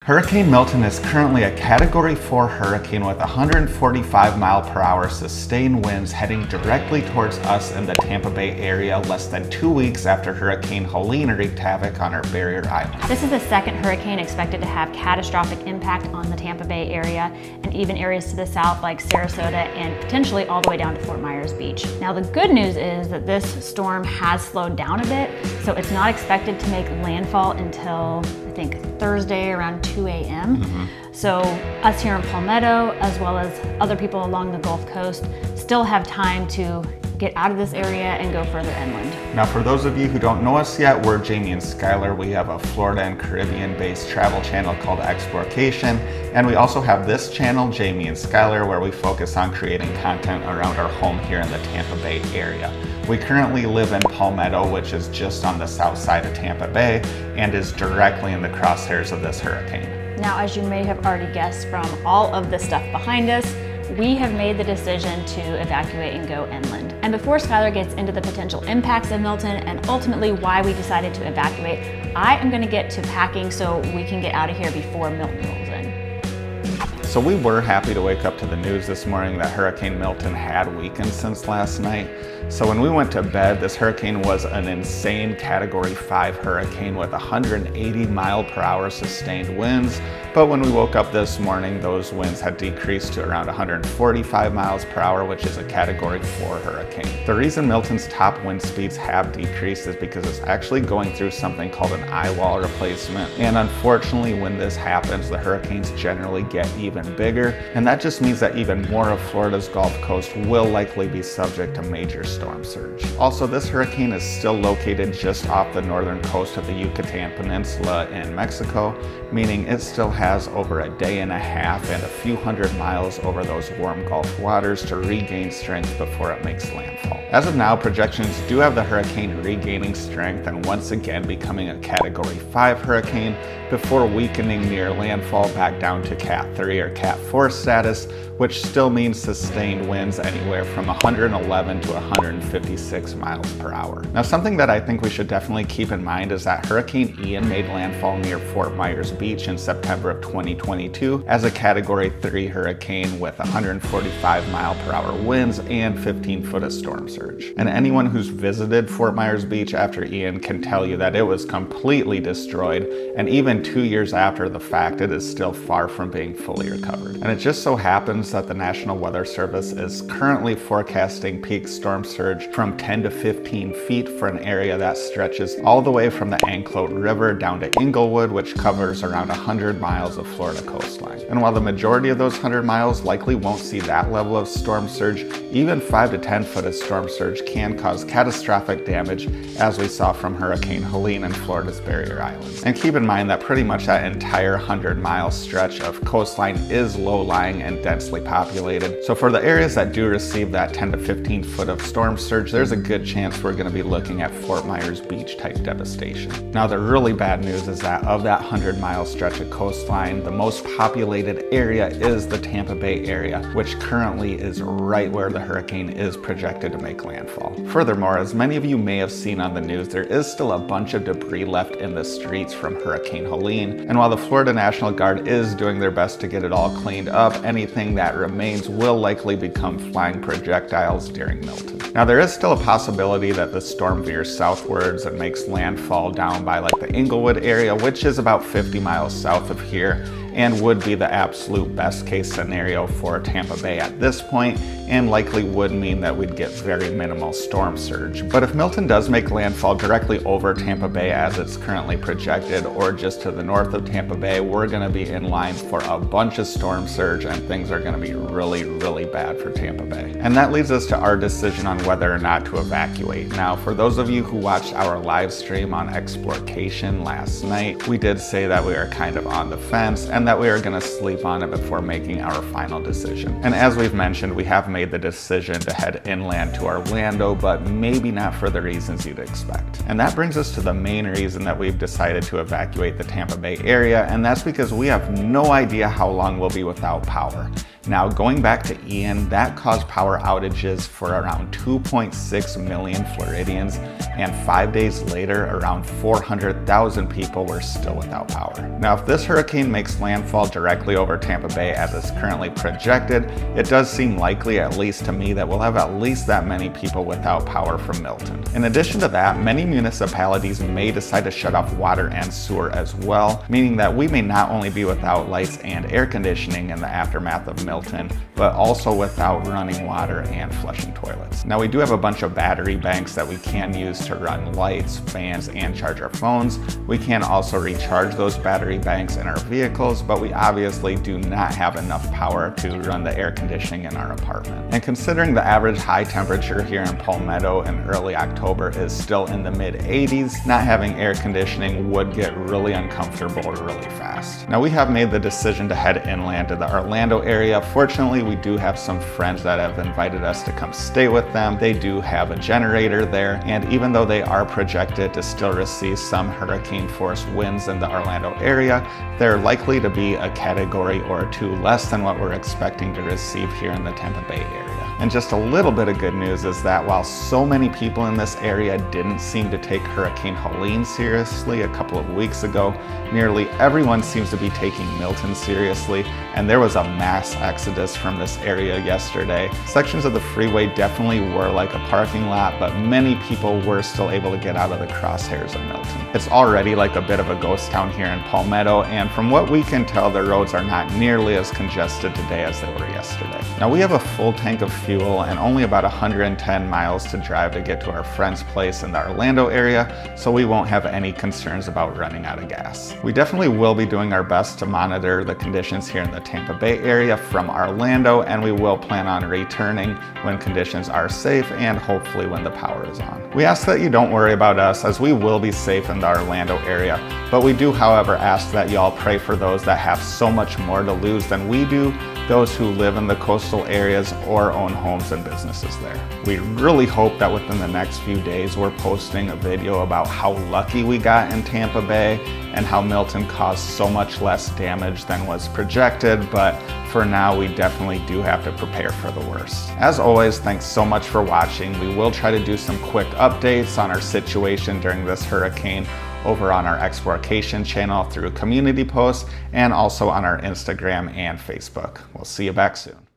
Hurricane Milton is currently a Category 4 hurricane with 145-mile-per-hour sustained winds heading directly towards us in the Tampa Bay area less than 2 weeks after Hurricane Helene wreaked havoc on our barrier island. This is the second hurricane expected to have catastrophic impact on the Tampa Bay area and even areas to the south like Sarasota and potentially all the way down to Fort Myers Beach. Now the good news is that this storm has slowed down a bit, so it's not expected to make landfall until I think Thursday around 2 a.m. So us here in Palmetto, as well as other people along the Gulf Coast, still have time to get out of this area and go further inland. Now for those of you who don't know us yet, we're Jamie and Skylar. We have a Florida and Caribbean based travel channel called Exploration, and we also have this channel, Jamie and Skylar, where we focus on creating content around our home here in the Tampa Bay area. We currently live in Palmetto, which is just on the south side of Tampa Bay and is directly in the crosshairs of this hurricane. Now, as you may have already guessed from all of the stuff behind us, we have made the decision to evacuate and go inland. And before Skylar gets into the potential impacts of Milton and ultimately why we decided to evacuate, I am going to get to packing so we can get out of here before Milton rolls in. So we were happy to wake up to the news this morning that Hurricane Milton had weakened since last night. So when we went to bed, this hurricane was an insane Category 5 hurricane with 180-mile-per-hour sustained winds. But when we woke up this morning, those winds had decreased to around 145 miles per hour, which is a Category 4 hurricane. The reason Milton's top wind speeds have decreased is because it's actually going through something called an eye wall replacement. And unfortunately, when this happens, the hurricanes generally get even bigger. And that just means that even more of Florida's Gulf Coast will likely be subject to major storm surge. Also, this hurricane is still located just off the northern coast of the Yucatan Peninsula in Mexico, meaning it still has over a day and a half and a few hundred miles over those warm Gulf waters to regain strength before it makes landfall. As of now, projections do have the hurricane regaining strength and once again becoming a Category 5 hurricane before weakening near landfall back down to Cat 3 or Cat 4 status, which still means sustained winds anywhere from 111 to 156 miles per hour. Now, something that I think we should definitely keep in mind is that Hurricane Ian made landfall near Fort Myers Beach in September of 2022 as a Category 3 hurricane with 145-mile-per-hour winds and 15 foot of storm surge. And anyone who's visited Fort Myers Beach after Ian can tell you that it was completely destroyed, and even 2 years after the fact, it is still far from being fully recovered. And it just so happens that the National Weather Service is currently forecasting peak storm surge from 10 to 15 feet for an area that stretches all the way from the Anclote River down to Inglewood, which covers around 100 miles of Florida coastline. And while the majority of those 100 miles likely won't see that level of storm surge, even 5 to 10 foot of storm surge can cause catastrophic damage, as we saw from Hurricane Helene in Florida's barrier islands. And keep in mind that pretty much that entire 100-mile stretch of coastline is low-lying and densely populated. So for the areas that do receive that 10 to 15 foot of storm surge, there's a good chance we're going to be looking at Fort Myers Beach type devastation. Now the really bad news is that of that 100-mile stretch of coastline, the most populated area is the Tampa Bay area, which currently is right where the hurricane is projected to make landfall. Furthermore, as many of you may have seen on the news, there is still a bunch of debris left in the streets from Hurricane Helene, and while the Florida National Guard is doing their best to get it all cleaned up, anything that remains will likely become flying projectiles during Milton. Now there is still a possibility that the storm veers southwards and makes landfall down by like the Inglewood area, which is about 50 miles south of here, and would be the absolute best case scenario for Tampa Bay at this point, and likely would mean that we'd get very minimal storm surge. But if Milton does make landfall directly over Tampa Bay as it's currently projected, or just to the north of Tampa Bay, we're going to be in line for a bunch of storm surge and things are going to be really, really bad for Tampa Bay. And that leads us to our decision on whether or not to evacuate. Now, for those of you who watched our live stream on Exploration last night, we did say that we are kind of on the fence and that we are going to sleep on it before making our final decision. And as we've mentioned, we have made the decision to head inland to Orlando, but maybe not for the reasons you'd expect. And that brings us to the main reason that we've decided to evacuate the Tampa Bay area, and that's because we have no idea how long we'll be without power. Now, going back to Ian, that caused power outages for around 2.6 million Floridians, and 5 days later, around 400,000 people were still without power. Now, if this hurricane makes landfall directly over Tampa Bay as is currently projected, it does seem likely, at least to me, that we'll have at least that many people without power from Milton. In addition to that, many municipalities may decide to shut off water and sewer as well, meaning that we may not only be without lights and air conditioning in the aftermath of Milton, but also without running water and flushing toilets. Now, we do have a bunch of battery banks that we can use to run lights, fans, and charge our phones. We can also recharge those battery banks in our vehicles, but we obviously do not have enough power to run the air conditioning in our apartment. And considering the average high temperature here in Palmetto in early October is still in the mid-80s, not having air conditioning would get really uncomfortable really fast. Now, we have made the decision to head inland to the Orlando area. Fortunately, we do have some friends that have invited us to come stay with them. They do have a generator there, and even though they are projected to still receive some hurricane force winds in the Orlando area, they're likely to be a category or two less than what we're expecting to receive here in the Tampa Bay area. And just a little bit of good news is that while so many people in this area didn't seem to take Hurricane Helene seriously a couple of weeks ago, nearly everyone seems to be taking Milton seriously, and there was a mass exodus from this area yesterday. Sections of the freeway definitely were like a parking lot, but many people were still able to get out of the crosshairs of Milton. It's already like a bit of a ghost town here in Palmetto, and from what we can tell, the roads are not nearly as congested today as they were yesterday. Now, we have a full tank of fuel and only about 110 miles to drive to get to our friend's place in the Orlando area, so we won't have any concerns about running out of gas. We definitely will be doing our best to monitor the conditions here in the Tampa Bay area from Orlando, and we will plan on returning when conditions are safe and hopefully when the power is on. We ask that you don't worry about us, as we will be safe in the Orlando area, but we do, however, ask that y'all pray for those that have so much more to lose than we do, those who live in the coastal areas or own homes and businesses there. We really hope that within the next few days we're posting a video about how lucky we got in Tampa Bay and how Milton caused so much less damage than was projected, but for now we definitely do have to prepare for the worst. As always, thanks so much for watching. We will try to do some quick updates on our situation during this hurricane over on our Exportation channel through community posts and also on our Instagram and Facebook. We'll see you back soon.